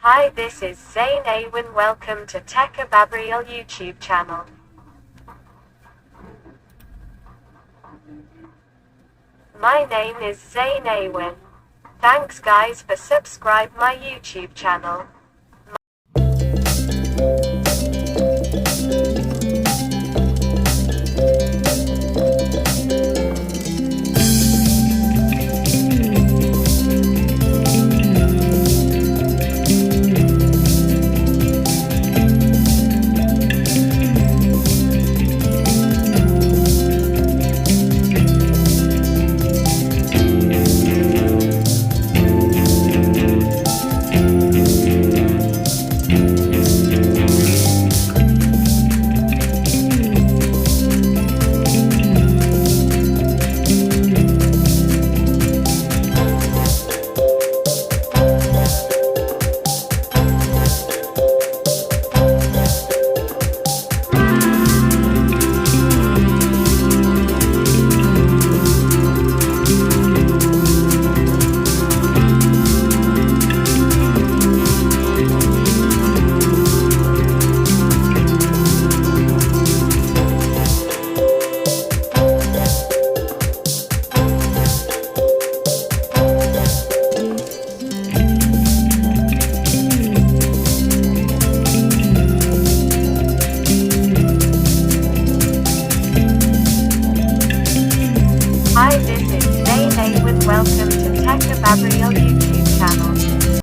Hi, this is Zain Awen. Welcome to Tech Ababeel YouTube channel. My name is Zain Awen. Thanks guys for subscribe my YouTube channel.